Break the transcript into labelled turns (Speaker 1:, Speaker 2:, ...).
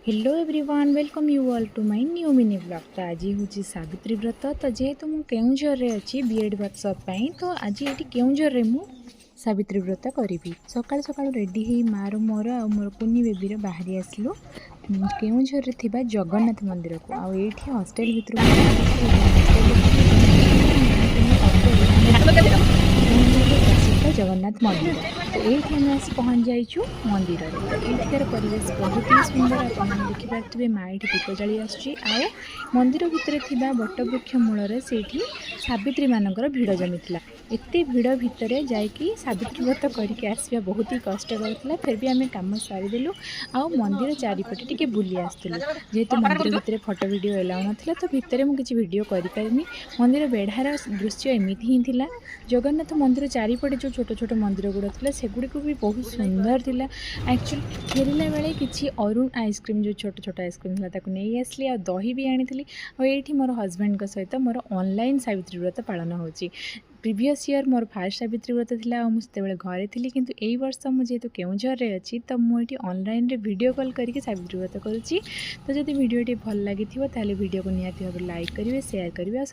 Speaker 1: Hello everyone welcome you all to my new mini blog. तो आज हूँ सावित्री व्रत। तो जेहेतु मु केउंझर रे अच्छी बीएड वर्कशॉप पाई तो आज ये केउंझर रे मु सावित्री व्रत करी। सकाल सकाल रेडी ही मार मोर आ मोर कुनी बेबीर बाहरी आसलु केउंझर रे थिबा जगन्नाथ मंदिर को। आउ हॉस्टल प्रसिद्ध जगन्नाथ मंदिर। तो ये आम आसी पहुँच जाइचु मंदिर रे। तो एठिकार परिवेश बहुत ही सुंदर। आपण मैंने देखिपे माँ ये दीप जाली आउ मंदिर भितर थिबा बटवृक्ष मूल से सावित्री मानकर भिड़ जमी। एते भिड़ भितर जाकि सावित्री व्रत करके आसवा बहुत ही कष्टकर था। फिर भी आम कम सारीदेलु आउ मंदिर चारिपटे टिके बुली आसलु। जेहेतु मंदिर भितर फोटो वीडियो एलाउ नाथिला तो भितर मु किछि वीडियो करि पारिनी। मंदिर बेढ़ार दृश्य एमिति ही थिला। जगन्नाथ मंदिर चारिपटे जो छोट छोट मंदिर गुड़ा था सेगुड़ी भी बहुत सुंदर थिला। एक्चुअली फेरला बेले किछि अरुण आइसक्रीम जो छोट छोट आइसक्रीम था नहीं आसली आ दही भी आनी। और मोर हजबैंड सहित मोर ऑनलाइन सावित्री व्रत पालन होची। प्रीवियस ईयर मोर फास्ट सावित्री व्रत थिला आ मुझे घरे थी, किंतु एई वर्ष मुझे केउंझर रे अच्छी तो मुझे ऑनलाइन रे वीडियो कॉल करके सावित्री व्रत करुच्ची। तो जब वीडियो भल लगी ताले वीडियो को निहाती भाव लाइक करेंगे, शेयर करेंगे।